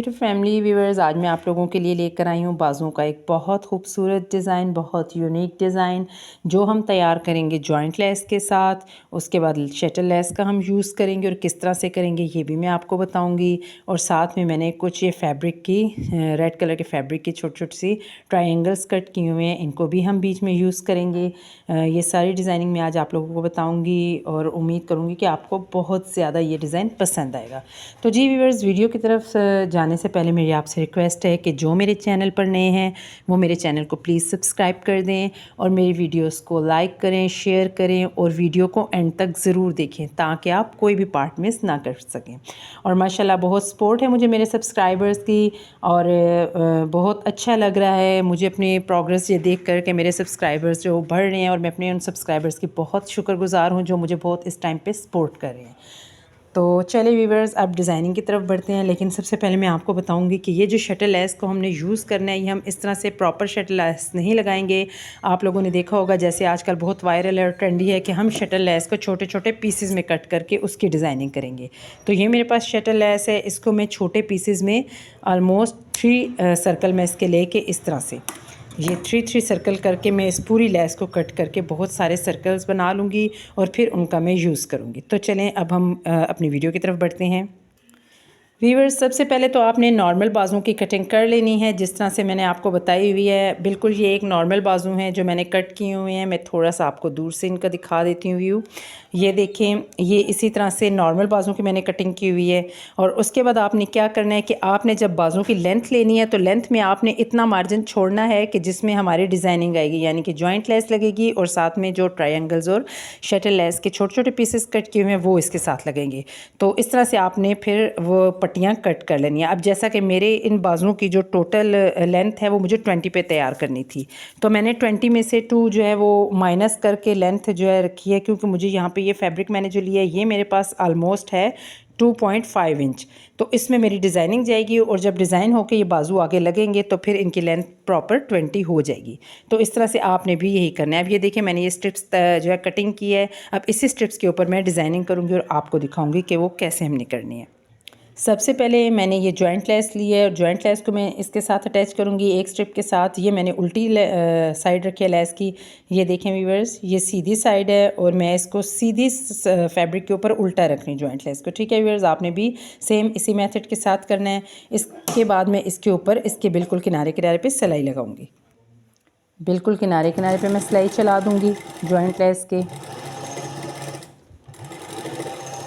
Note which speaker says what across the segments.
Speaker 1: तो family viewers, आज मैं आप लोगों के लिए लेकर आई हूँ बाजुओं का एक बहुत खूबसूरत डिज़ाइन, बहुत यूनिक डिज़ाइन जो हम तैयार करेंगे जॉइंट लेस के साथ। उसके बाद शटल लेस का हम यूज़ करेंगे और किस तरह से करेंगे ये भी मैं आपको बताऊंगी। और साथ में मैंने कुछ ये फैब्रिक की रेड कलर के फैब्रिक की छोटी छोटी सी ट्रायंगल्स कट किए हुए हैं, इनको भी हम बीच में यूज़ करेंगे। ये सारी डिज़ाइनिंग मैं आज आप लोगों को बताऊँगी और उम्मीद करूँगी कि आपको बहुत ज़्यादा ये डिज़ाइन पसंद आएगा। तो जी व्यूअर्स, वीडियो की तरफ जाने से पहले मेरी आपसे रिक्वेस्ट है कि जो मेरे चैनल पर नए हैं वो मेरे चैनल को प्लीज़ सब्सक्राइब कर दें और मेरी वीडियोस को लाइक करें, शेयर करें और वीडियो को एंड तक ज़रूर देखें ताकि आप कोई भी पार्ट मिस ना कर सकें। और माशाल्लाह बहुत सपोर्ट है मुझे मेरे सब्सक्राइबर्स की और बहुत अच्छा लग रहा है मुझे अपनी प्रोग्रेस ये देख कर के मेरे सब्सक्राइबर्स जो बढ़ रहे हैं और मैं अपने उन सब्सक्राइबर्स की बहुत शुक्रगुजार हूँ जो मुझे बहुत इस टाइम पे सपोर्ट कर रहे हैं। तो चलिए व्यूवर्स, अब डिज़ाइनिंग की तरफ बढ़ते हैं। लेकिन सबसे पहले मैं आपको बताऊंगी कि ये जो शटल लेस को हमने यूज़ करना है ये हम इस तरह से प्रॉपर शटल लेस नहीं लगाएंगे। आप लोगों ने देखा होगा जैसे आजकल बहुत वायरल और ट्रेंडी है कि हम शटल लेस को छोटे छोटे पीसेस में कट करके उसकी डिज़ाइनिंग करेंगे। तो ये मेरे पास शटल लेस है, इसको मैं छोटे पीसेस में ऑलमोस्ट 3 सर्कल में इसके लेके इस तरह से ये 3 सर्कल करके मैं इस पूरी लेस को कट करके बहुत सारे सर्कल्स बना लूँगी और फिर उनका मैं यूज़ करूँगी। तो चलें अब हम अपनी वीडियो की तरफ बढ़ते हैं। व्यूअर्स, सबसे पहले तो आपने नॉर्मल बाजुओं की कटिंग कर लेनी है जिस तरह से मैंने आपको बताई हुई है। बिल्कुल ये एक नॉर्मल बाजू हैं जो मैंने कट किए हुए हैं। मैं थोड़ा सा आपको दूर से इनका दिखा देती हूँ व्यू। ये देखें, ये इसी तरह से नॉर्मल बाजू की मैंने कटिंग की हुई है। और उसके बाद आपने क्या करना है कि आपने जब बाजू की लेंथ लेनी है तो लेंथ में आपने इतना मार्जिन छोड़ना है कि जिसमें हमारी डिज़ाइनिंग आएगी, यानी कि जॉइंट लेस लगेगी और साथ में जो ट्रायंगल्स और शटल लेस के छोटे छोटे पीसेस कट किए हुए हैं वो इसके साथ लगेंगे। तो इस तरह से आपने फिर वो पट्टियाँ कट कर लेनी है। अब जैसा कि मेरे इन बाजुओं की जो टोटल लेंथ है वो मुझे 20 पे तैयार करनी थी, तो मैंने 20 में से 2 जो है वो माइनस करके लेंथ जो है रखी है, क्योंकि मुझे यहाँ पे ये फैब्रिक मैंने जो लिया है ये मेरे पास ऑलमोस्ट है 2.5 इंच। तो इसमें मेरी डिज़ाइनिंग जाएगी और जब डिज़ाइन होके ये बाजू आगे लगेंगे तो फिर इनकी लेंथ प्रॉपर 20 हो जाएगी। तो इस तरह से आपने भी यही करना है। अब ये देखिए मैंने ये स्ट्रिप्स जो है कटिंग की है। अब इसी स्ट्रिप्स के ऊपर मैं डिज़ाइनिंग करूँगी और आपको दिखाऊँगी कि वो कैसे हमने करनी है। सबसे पहले मैंने ये जॉइंट लेस ली है और जॉइंट लेस को मैं इसके साथ अटैच करूँगी एक स्ट्रिप के साथ। ये मैंने उल्टी साइड रखी है लेस की। ये देखें व्यूअर्स, ये सीधी साइड है और मैं इसको सीधी फैब्रिक के ऊपर उल्टा रख रही हूँ जॉइंट लेस को। ठीक है व्यूअर्स, आपने भी सेम इसी मेथड के साथ करना है। इसके बाद मैं इसके ऊपर इसके बिल्कुल किनारे किनारे पे सिलाई लगाऊंगी। बिल्कुल किनारे किनारे पे मैं सिलाई चला दूँगी जॉइंट लेस के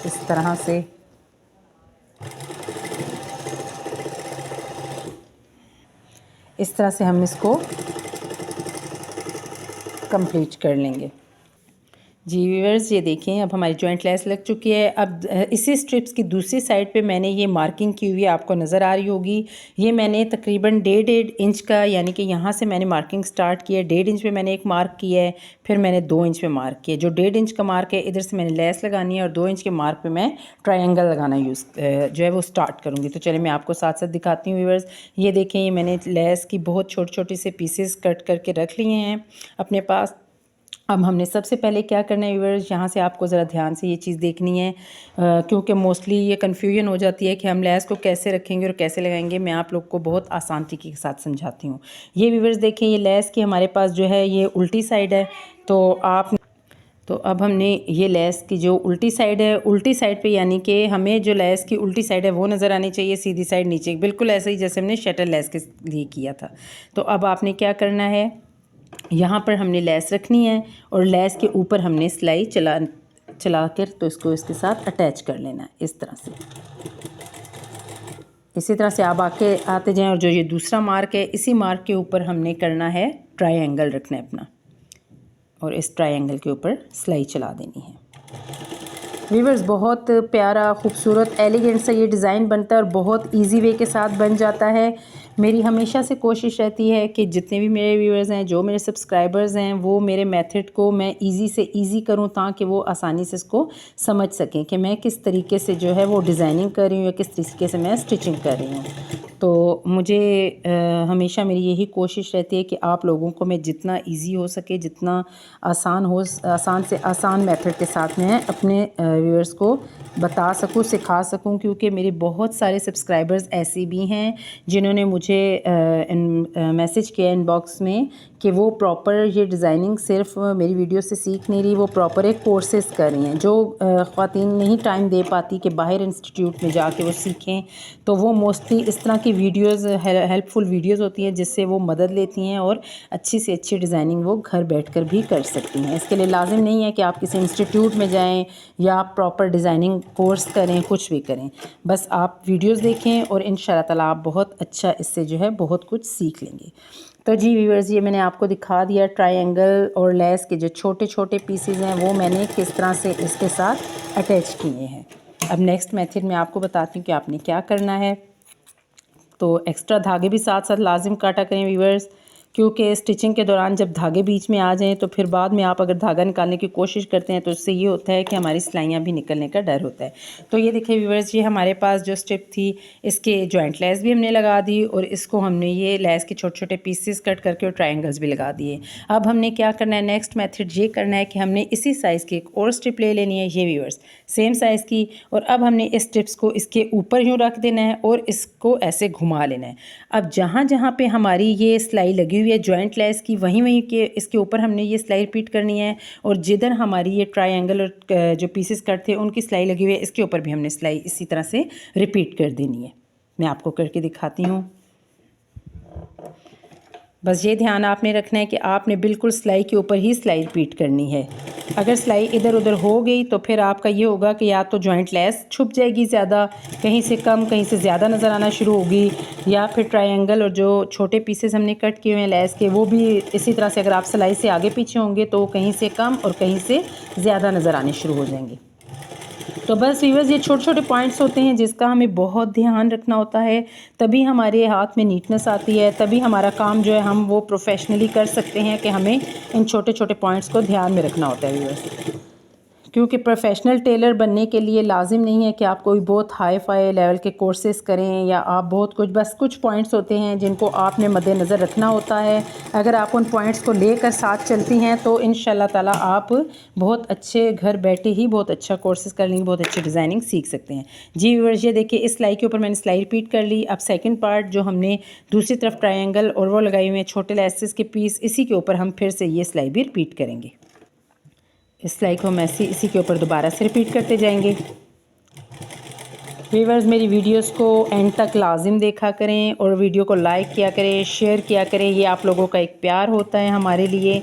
Speaker 1: इस तरह से। इस तरह से हम इसको कंप्लीट कर लेंगे। जी व्यूअर्स, ये देखें अब हमारी जॉइंट लेस लग चुकी है। अब इसी स्ट्रिप्स की दूसरी साइड पे मैंने ये मार्किंग की हुई है, आपको नज़र आ रही होगी। ये मैंने तकरीबन 1.5 इंच का, यानी कि यहाँ से मैंने मार्किंग स्टार्ट की है। 1.5 इंच पे मैंने एक मार्क किया है, फिर मैंने 2 इंच पे मार्क किया। जो 1.5 इंच का मार्क है इधर से मैंने लेस लगानी है और 2 इंच के मार्क पर मैं ट्रायंगल लगाना जो है वो स्टार्ट करूँगी। तो चलिए मैं आपको साथ साथ दिखाती हूँ व्यूअर्स। ये देखें, ये मैंने लेस की बहुत छोटे छोटे से पीसेस कट करके रख लिए हैं अपने पास। अब हमने सबसे पहले क्या करना है व्यूअर्स, यहाँ से आपको ज़रा ध्यान से ये चीज़ देखनी है क्योंकि मोस्टली ये कन्फ्यूजन हो जाती है कि हम लेस को कैसे रखेंगे और कैसे लगाएंगे। मैं आप लोग को बहुत आसान तरीके के साथ समझाती हूँ। ये व्यूअर्स देखें, ये लेस की हमारे पास जो है ये उल्टी साइड है। तो अब हमने ये लेस की जो उल्टी साइड है, उल्टी साइड पे यानी कि हमें जो लेस की उल्टी साइड है वो नज़र आनी चाहिए, सीधी साइड नीचे, बिल्कुल ऐसे ही जैसे हमने शटल लेस के लिए किया था। तो अब आपने क्या करना है, यहाँ पर हमने लेस रखनी है और लेस के ऊपर हमने सिलाई चला कर तो इसको इसके साथ अटैच कर लेना है इस तरह से। इसी तरह से आप आते जाएं और जो ये दूसरा मार्क है इसी मार्क के ऊपर हमने करना है ट्रायंगल रखना है अपना और इस ट्रायंगल के ऊपर सिलाई चला देनी है। व्यूअर्स, बहुत प्यारा, खूबसूरत, एलिगेंट सा ये डिज़ाइन बनता है और बहुत इजी वे के साथ बन जाता है। मेरी हमेशा से कोशिश रहती है कि जितने भी मेरे व्यूअर्स हैं, जो मेरे सब्सक्राइबर्स हैं, वो मेरे मेथड को मैं इजी से इजी करूं ताकि वो आसानी से इसको समझ सकें कि मैं किस तरीके से जो है वो डिज़ाइनिंग कर रही हूँ या किस तरीके से मैं स्टिचिंग कर रही हूँ। तो मुझे हमेशा मेरी यही कोशिश रहती है कि आप लोगों को मैं जितना इजी हो सके, जितना आसान से आसान मेथड के साथ मैं अपने व्यूअर्स को बता सकूं, सिखा सकूं, क्योंकि मेरे बहुत सारे सब्सक्राइबर्स ऐसे भी हैं जिन्होंने मुझे मैसेज किया इनबॉक्स में कि वो प्रॉपर ये डिज़ाइनिंग सिर्फ मेरी वीडियो से सीख नहीं रही, वो प्रॉपर एक कोर्सेज़ कर रही हैं। जो ख़वातीन नहीं टाइम दे पाती कि बाहर इंस्टीट्यूट में जाके वो सीखें, तो वो मोस्टली इस तरह की वीडियोस हेल्पफुल वीडियोस होती हैं जिससे वो मदद लेती हैं और अच्छी से अच्छी डिज़ाइनिंग वो घर बैठकर भी कर सकती हैं। इसके लिए लाजिम नहीं है कि आप किसी इंस्टीट्यूट में जाएं या आप प्रॉपर डिज़ाइनिंग कोर्स करें, कुछ भी करें, बस आप वीडियोस देखें और इंशाल्लाह ताला आप बहुत अच्छा इससे जो है बहुत कुछ सीख लेंगे। तो जी व्यूअर्स, ये मैंने आपको दिखा दिया ट्रायंगल और लेस के जो छोटे छोटे पीसेस हैं वो मैंने किस तरह से इसके साथ अटैच किए हैं। अब नेक्स्ट मेथड में आपको बताती हूँ कि आपने क्या करना है। तो एक्स्ट्रा धागे भी साथ साथ लाजिम काटा करें व्यूअर्स, क्योंकि स्टिचिंग के दौरान जब धागे बीच में आ जाएं तो फिर बाद में आप अगर धागा निकालने की कोशिश करते हैं तो उससे ये होता है कि हमारी सिलाइयाँ भी निकलने का डर होता है। तो ये देखिए व्यूअर्स, ये हमारे पास जो स्ट्रिप थी इसके जॉइंट लेस भी हमने लगा दी और इसको हमने ये लेस के छोटे छोटे पीसेस कट करके और ट्रायंगल्स भी लगा दिए। अब हमने क्या करना है, नेक्स्ट मेथड ये करना है कि हमने इसी साइज़ की एक और स्ट्रिप ले लेनी है, ये व्यूअर्स सेम साइज़ की, और अब हमने इस स्ट्रिप्स को इसके ऊपर यूँ रख देना है और इसको ऐसे घुमा लेना है। अब जहाँ जहाँ पे हमारी ये सिलाई लगी हुई है जॉइंट लेस की, वहीं वहीं के इसके ऊपर हमने ये सिलाई रिपीट करनी है, और जिधर हमारी ये ट्रायंगल और जो पीसेस कट थे उनकी सिलाई लगी हुई है इसके ऊपर भी हमने सिलाई इसी तरह से रिपीट कर देनी है। मैं आपको करके दिखाती हूँ। बस ये ध्यान आपने रखना है कि आपने बिल्कुल सिलाई के ऊपर ही सिलाई रिपीट करनी है। अगर सिलाई इधर उधर हो गई तो फिर आपका ये होगा कि या तो जॉइंट लेस छुप जाएगी ज़्यादा, कहीं से कम कहीं से ज़्यादा नज़र आना शुरू होगी, या फिर ट्रायंगल और जो छोटे पीसेस हमने कट किए हुए हैं लेस के वो भी इसी तरह से अगर आप सिलाई से आगे पीछे होंगे तो कहीं से कम और कहीं से ज़्यादा नज़र आने शुरू हो जाएंगे। तो बस व्यूअर्स, ये छोटे छोटे पॉइंट्स होते हैं जिसका हमें बहुत ध्यान रखना होता है, तभी हमारे हाथ में नीटनेस आती है, तभी हमारा काम जो है हम वो प्रोफेशनली कर सकते हैं कि हमें इन छोटे छोटे पॉइंट्स को ध्यान में रखना होता है व्यूअर्स। क्योंकि प्रोफेशनल टेलर बनने के लिए लाजिम नहीं है कि आप कोई बहुत हाई फाई लेवल के कोर्सेज़ करें या आप बहुत कुछ, बस कुछ पॉइंट्स होते हैं जिनको आपने मद्देनज़र रखना होता है। अगर आप उन पॉइंट्स को लेकर साथ चलती हैं तो इंशाल्लाह ताला आप बहुत अच्छे घर बैठे ही बहुत अच्छा कोर्सेज़ कर लेंगे, बहुत अच्छी डिज़ाइनिंग सीख सकते हैं। जी व्यूअर्स, ये देखिए इस सिलाई के ऊपर मैंने सिलाई रिपीट कर ली। अब सेकेंड पार्ट जो हमने दूसरी तरफ ट्रायंगल और वो लगाए हुए हैं छोटे लेसेस के पीस, इसी के ऊपर हम फिर से ये सिलाई भी रिपीट करेंगे। इस सिलाई को हम ऐसे इसी के ऊपर दोबारा से रिपीट करते जाएंगे। व्यूअर्स, मेरी वीडियोस को एंड तक लाजिम देखा करें और वीडियो को लाइक किया करें, शेयर किया करें। ये आप लोगों का एक प्यार होता है हमारे लिए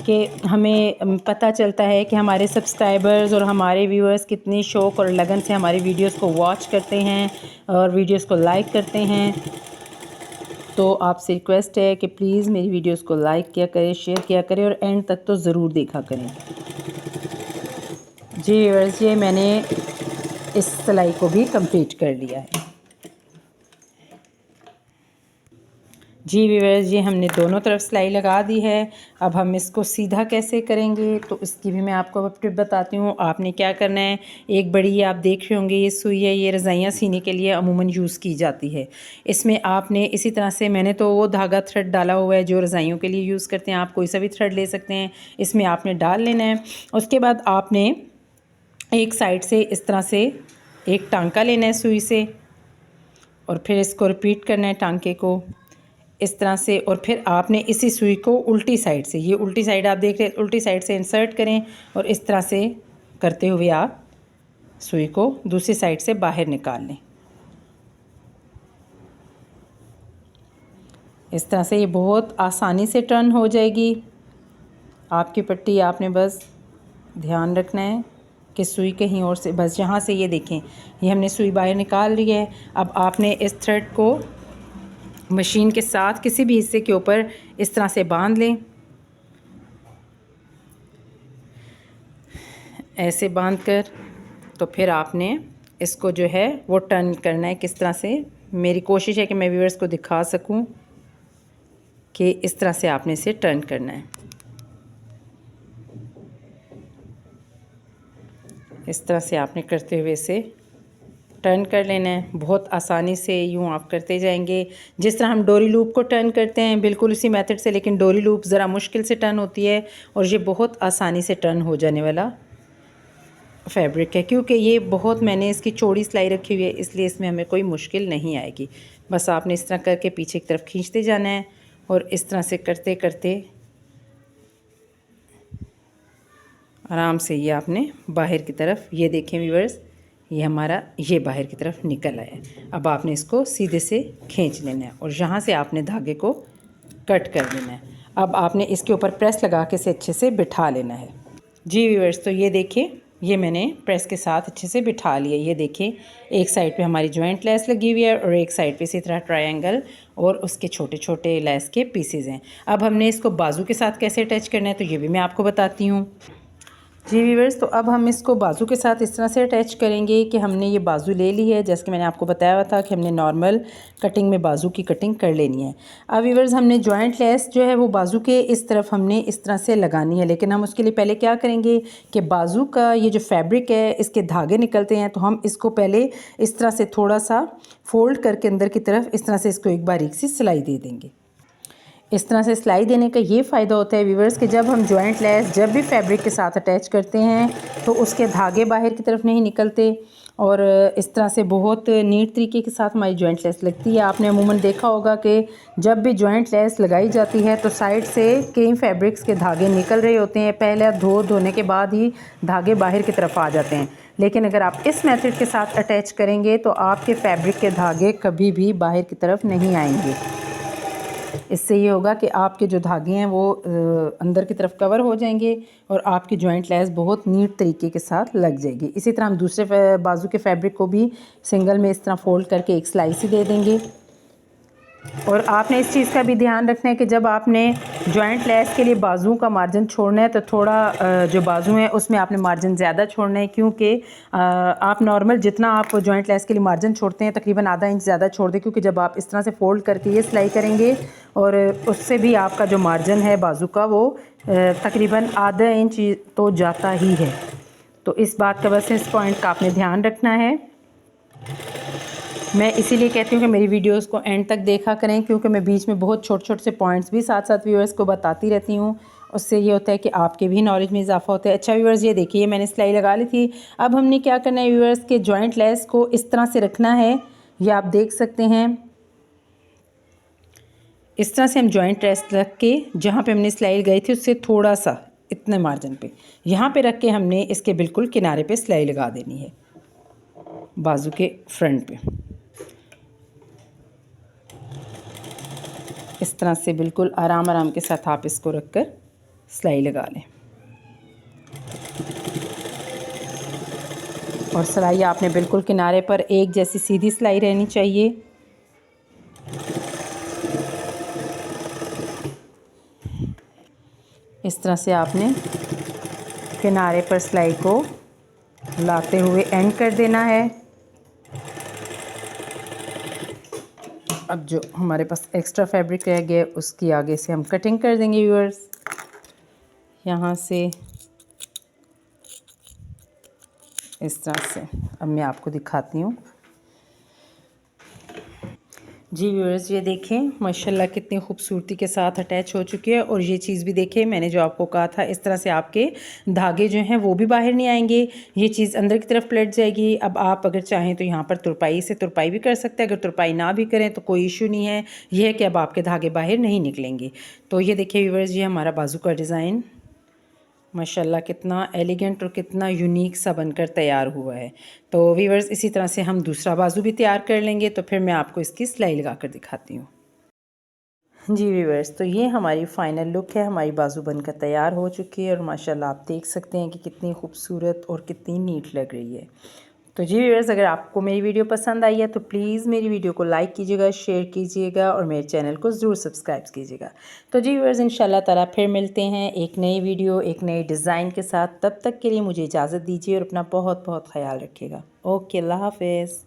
Speaker 1: कि हमें पता चलता है कि हमारे सब्सक्राइबर्स और हमारे व्यूअर्स कितनी शौक़ और लगन से हमारी वीडियोस को वॉच करते हैं और वीडियोस को लाइक करते हैं। तो आपसे रिक्वेस्ट है कि प्लीज़ मेरी वीडियोस को लाइक किया करें, शेयर किया करें और एंड तक तो ज़रूर देखा करें। जी व्यूअर्स, ये मैंने इस सिलाई को भी कंप्लीट कर लिया है। जी व्यूअर्स, ये हमने दोनों तरफ सिलाई लगा दी है। अब हम इसको सीधा कैसे करेंगे तो इसकी भी मैं आपको अब टिप बताती हूँ। आपने क्या करना है, एक बड़ी आप देख रहे होंगे ये सुई है, ये रज़ाइयाँ सीने के लिए अमूमन यूज़ की जाती है। इसमें आपने इसी तरह से, मैंने तो वो धागा थ्रेड डाला हुआ है जो रज़ाइयों के लिए यूज़ करते हैं, आप कोई सा भी थ्रेड ले सकते हैं। इसमें आपने डाल लेना है। उसके बाद आपने एक साइड से इस तरह से एक टांका लेना है सुई से और फिर इसको रिपीट करना है टांके को इस तरह से, और फिर आपने इसी सुई को उल्टी साइड से, ये उल्टी साइड आप देख रहे हैं, उल्टी साइड से इंसर्ट करें और इस तरह से करते हुए आप सुई को दूसरी साइड से बाहर निकाल लें। इस तरह से ये बहुत आसानी से टर्न हो जाएगी आपकी पट्टी। आपने बस ध्यान रखना है कि सुई कहीं और से, बस यहाँ से ये देखें ये हमने सुई बाहर निकाल ली है। अब आपने इस थ्रेड को मशीन के साथ किसी भी हिस्से के ऊपर इस तरह से बांध लें, ऐसे बांधकर तो फिर आपने इसको जो है वो टर्न करना है। किस तरह से, मेरी कोशिश है कि मैं व्यूअर्स को दिखा सकूं कि इस तरह से आपने इसे टर्न करना है। इस तरह से आपने करते हुए इसे टर्न कर लेना है। बहुत आसानी से यूँ आप करते जाएंगे, जिस तरह हम डोरी लूप को टर्न करते हैं बिल्कुल उसी मेथड से, लेकिन डोरी लूप ज़रा मुश्किल से टर्न होती है और ये बहुत आसानी से टर्न हो जाने वाला फैब्रिक है, क्योंकि ये बहुत मैंने इसकी चौड़ी सिलाई रखी हुई है, इसलिए इसमें हमें कोई मुश्किल नहीं आएगी। बस आपने इस तरह करके पीछे की तरफ खींचते जाना है और इस तरह से करते करते आराम से ये आपने बाहर की तरफ, ये देखें व्यूअर्स, ये हमारा ये बाहर की तरफ निकल आया है। अब आपने इसको सीधे से खींच लेना है और यहाँ से आपने धागे को कट कर लेना है। अब आपने इसके ऊपर प्रेस लगा के इसे अच्छे से बिठा लेना है। जी व्यूअर्स, तो ये देखिए, ये मैंने प्रेस के साथ अच्छे से बिठा लिया। ये देखिए, एक साइड पे हमारी जॉइंट लेस लगी हुई है और एक साइड पे इसी तरह ट्रायंगल और उसके छोटे छोटे लेस के पीसेस हैं। अब हमने इसको बाजू के साथ कैसे अटैच करना है तो ये भी मैं आपको बताती हूँ। जी व्यूअर्स, तो अब हम इसको बाजू के साथ इस तरह से अटैच करेंगे कि हमने ये बाजू ले ली है, जैसे कि मैंने आपको बताया हुआ था कि हमने नॉर्मल कटिंग में बाजू की कटिंग कर लेनी है। अब व्यूअर्स, हमने जॉइंट लेस जो है वो बाजू के इस तरफ हमने इस तरह से लगानी है, लेकिन हम उसके लिए पहले क्या करेंगे कि बाजू का ये जो फैब्रिक है इसके धागे निकलते हैं, तो हम इसको पहले इस तरह से थोड़ा सा फोल्ड करके अंदर की तरफ इस तरह से इसको एक बारीक सी सिलाई दे देंगे। इस तरह से सिलाई देने का ये फ़ायदा होता है व्यूअर्स कि जब हम जॉइंट लेस जब भी फैब्रिक के साथ अटैच करते हैं तो उसके धागे बाहर की तरफ नहीं निकलते और इस तरह से बहुत नीट तरीके के साथ हमारी जॉइंट लेस लगती है। आपने अमूमन देखा होगा कि जब भी जॉइंट लेस लगाई जाती है तो साइड से कई फैब्रिक्स के धागे निकल रहे होते हैं, पहले धोने के बाद ही धागे बाहर की तरफ आ जाते हैं। लेकिन अगर आप इस मेथड के साथ अटैच करेंगे तो आपके फैब्रिक के धागे कभी भी बाहर की तरफ नहीं आएंगे। इससे ये होगा कि आपके जो धागे हैं वो अंदर की तरफ कवर हो जाएंगे और आपकी जॉइंट लेस बहुत नीट तरीके के साथ लग जाएगी। इसी तरह हम दूसरे बाजू के फैब्रिक को भी सिंगल में इस तरह फोल्ड करके एक सिलाई सी दे देंगे। और आपने इस चीज़ का भी ध्यान रखना है कि जब आपने जॉइंट लेस के लिए बाजू का मार्जिन छोड़ना है तो थोड़ा जो बाजू है उसमें आपने मार्जिन ज़्यादा छोड़ना है, क्योंकि आप नॉर्मल जितना आप जॉइंट लेस के लिए मार्जिन छोड़ते हैं तकरीबन आधा इंच ज़्यादा छोड़ दें, क्योंकि जब आप इस तरह से फोल्ड करके ये सिलाई करेंगे और उससे भी आपका जो मार्जिन है बाजू का वो तकरीबन आधा इंच तो जाता ही है। तो इस बात का बस इस पॉइंट का आपने ध्यान रखना है। मैं इसीलिए कहती हूँ कि मेरी वीडियोस को एंड तक देखा करें, क्योंकि मैं बीच में बहुत छोटे छोटे से पॉइंट्स भी साथ साथ व्यूअर्स को बताती रहती हूँ। उससे ये होता है कि आपके भी नॉलेज में इजाफा होता है। अच्छा व्यूअर्स, ये देखिए मैंने सिलाई लगा ली थी। अब हमने क्या करना है व्यूअर्स के जॉइंट लेस को इस तरह से रखना है, ये आप देख सकते हैं। इस तरह से हम जॉइंट लेस रख के जहाँ पर हमने सिलाई लगाई थी उससे थोड़ा सा इतने मार्जिन पर यहाँ पर रख के हमने इसके बिल्कुल किनारे पर सिलाई लगा देनी है बाजू के फ्रंट पे। इस तरह से बिल्कुल आराम आराम के साथ आप इसको रखकर सिलाई लगा लें और सिलाई आपने बिल्कुल किनारे पर एक जैसी सीधी सिलाई रहनी चाहिए। इस तरह से आपने किनारे पर सिलाई को लाते हुए एंड कर देना है। अब जो हमारे पास एक्स्ट्रा फैब्रिक रह गया उसकी आगे से हम कटिंग कर देंगे व्यूअर्स। यहाँ से इस तरह से अब मैं आपको दिखाती हूँ। जी व्यूअर्स, ये देखें माशाल्लाह कितनी खूबसूरती के साथ अटैच हो चुकी है। और ये चीज़ भी देखें, मैंने जो आपको कहा था इस तरह से आपके धागे जो हैं वो भी बाहर नहीं आएंगे, ये चीज़ अंदर की तरफ पलट जाएगी। अब आप अगर चाहें तो यहाँ पर तुरपाई से तुरपाई भी कर सकते हैं, अगर तुरपाई ना भी करें तो कोई इशू नहीं है। यह है कि अब आपके धागे बाहर नहीं निकलेंगे। तो ये देखिए व्यूअर्स, ये हमारा बाजू का डिज़ाइन माशाल्लाह कितना एलिगेंट और कितना यूनिक सा बनकर तैयार हुआ है। तो व्यूअर्स, इसी तरह से हम दूसरा बाजू भी तैयार कर लेंगे, तो फिर मैं आपको इसकी सिलाई लगा कर दिखाती हूँ। जी व्यूअर्स, तो ये हमारी फ़ाइनल लुक है। हमारी बाजू बनकर तैयार हो चुकी है और माशाल्लाह आप देख सकते हैं कि कितनी खूबसूरत और कितनी नीट लग रही है। तो जी व्यूअर्स, अगर आपको मेरी वीडियो पसंद आई है तो प्लीज़ मेरी वीडियो को लाइक कीजिएगा, शेयर कीजिएगा और मेरे चैनल को ज़रूर सब्सक्राइब कीजिएगा। तो जी व्यूअर्स, इंशाल्लाह ताला फिर मिलते हैं एक नई वीडियो एक नए डिज़ाइन के साथ। तब तक के लिए मुझे इजाज़त दीजिए और अपना बहुत बहुत ख्याल रखिएगा। ओके, अल्लाह हाफ़िज़।